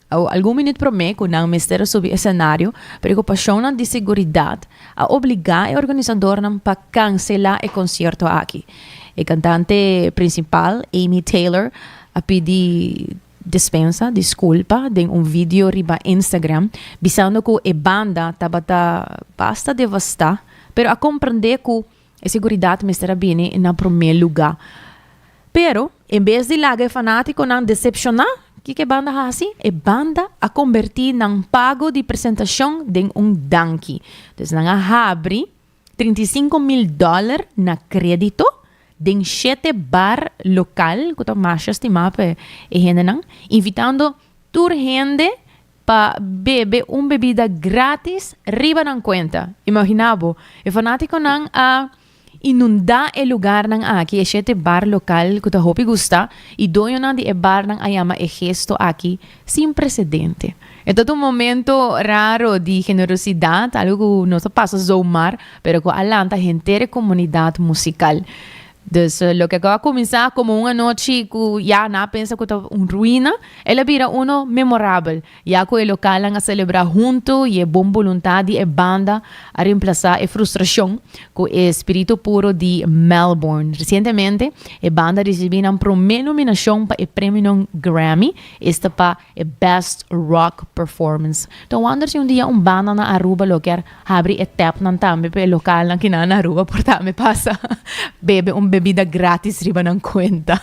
Algum minuto para mim, quando o mistério subir cenário, preocupação de segurança a obrigar o organizador para cancelar o concerto aqui. O cantante principal, Amy Taylor, a pedir desculpa em vídeo riba Instagram, dizendo que a banda estava basta devastada, pero a compreender que a segurança mistério bem na primeiro lugar. Pero, em vez de lagar fanático não decepcionar, que banda assim? A banda a convertir num pago de apresentação de donkey. Então, abre $35,000 na crédito de 7 bar local, que está mais estimado e gente invitando toda gente para beber bebida grátis riba ng conta. Imaginabo, o fanático não a inunda o lugar ng aqui, e 7 bar local que ta hopi gusta, e doyo nang di e bar ng ayama e gesto aqui, sem precedente. Ito é momento raro de generosidade, algo que não se passa zoomar, pero que alanta gente comunidade musical. Então, lo que acaba de começar como uma noite que já não pensa que está ruína, ela vira uno memorável. Já que o local a celebrar junto e é boa vontade e banda a reemplazar a frustração com o espírito puro de Melbourne. Recentemente, a banda recebeu uma primeira nominação para o prêmio Grammy, esta para a Best Rock Performance. Então, quando se dia banda na Aruba lo quer abrir a tap ng tambe para o local na na Aruba, porta me passa bebe bebida grátis riba ng kwenta.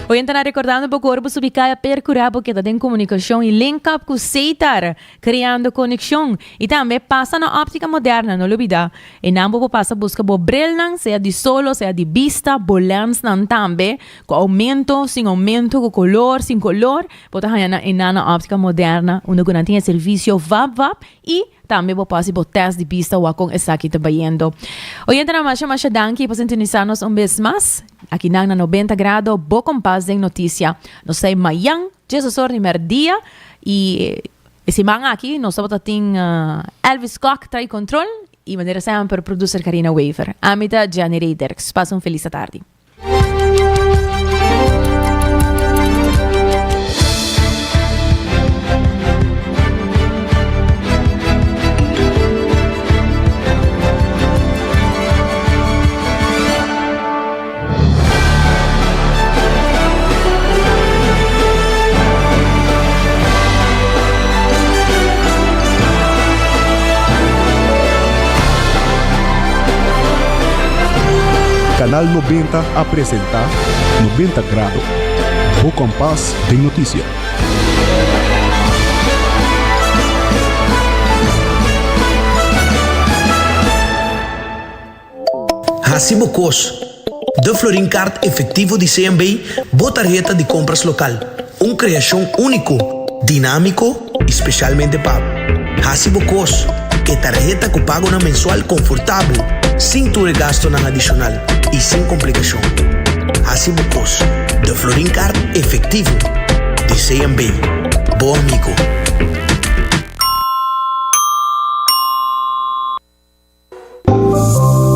Hoy está recordando que corpo subicaya percurabo que tem comunicação e link up com Seitar, criando conexão. E também passa na óptica moderna, não olvida. E não passa busca bril nang, seja de solo, seja de vista, bolans nang também, com aumento, sem aumento, com color, sem color. Pode na na óptica moderna, onde não tem serviço VAP e também vou passar por teste de vista ou com essa aqui trabalhando. Hoje entra mais danke para sintonizar-nos vez mais. Aqui na 90 graus, Bo Compás em notícia. Nós sei mayang, Jesus primeiro dia e esse manga aqui nós estamos tendo Elvis Koch trai control e maneira sempre producer Karina Waver. Amita Generators. Passa feliz tarde. Canal 90 apresenta 90 grados. Bo Compás de notícia. Hacibocos. De Florincard efetivo de CMB, boa tarjeta de compras local. Criação único, dinâmico, especialmente pago. Hacibocos. Que tarjeta que pago na mensual confortável, sem tu gasto na adicional e sem complicação. Hacibocos. De Florincard efetivo de CMB. Bom amigo.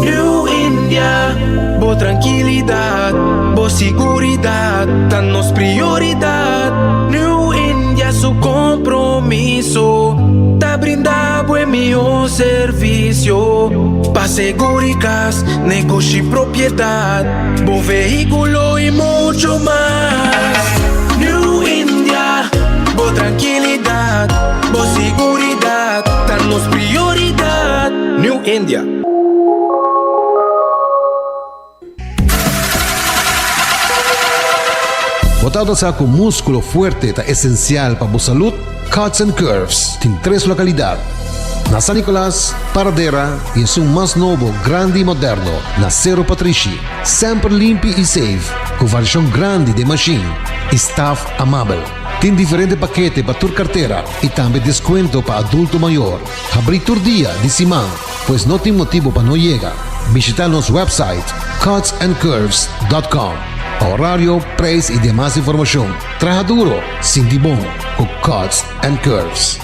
New India, boa tranquilidade, boa seguridade, tá nos prioridade. New India, su compromisso, tá brindar buen meu serviço. Pa seguricas, negocio y propiedad, bom vehículo y mucho más. New India, boa tranquilidad, boa seguridad, damos prioridad. New India. Botado sa com músculo fuerte ta essencial para a saúde, Cuts and Curves tem 3 localidades. Na San Nicolás, Paradera e em mais novo, grande e moderno, na Cerro Patrici. Sempre limpo e safe, com variação grande de machine e staff amável. Tem diferentes paquetes para tua carteira e também desconto para adulto maior. Abrir todo dia de semana, pois não tem motivo para não chegar. Visitar nosso website cutsandcurves.com. Horário, preço e demais informação. Traja duro, sinti bom, com Cuts and Curves.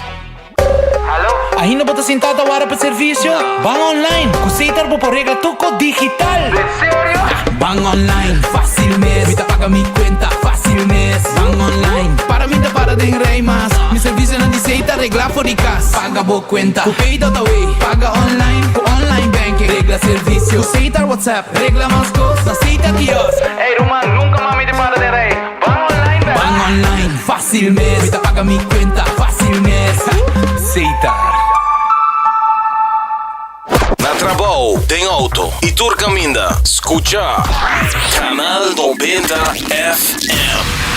Hello? Ainda bota sentada hora para serviço? Bang online, Kusitar por regla tuco digital. Sério? Bang online, fácil mesmo. Vita paga mi cuenta, fácil mesmo. Bang online, para mim da para de rei mas. Mi serviço não diceita regla for de casa. Paga boa cuenta, ku pay da way. Paga online, ku online banking. Regla serviço, Kusitar WhatsApp. Regla mais coisas, aceita kiosk. Ei, Roman, nunca mami de para de rei. Bang online, bang online, fácil mesmo. Vita paga mi cuenta, fácil mesmo. Aceitar. Na trabalho, tem auto e tu caminha. Escucha Canal 90 FM.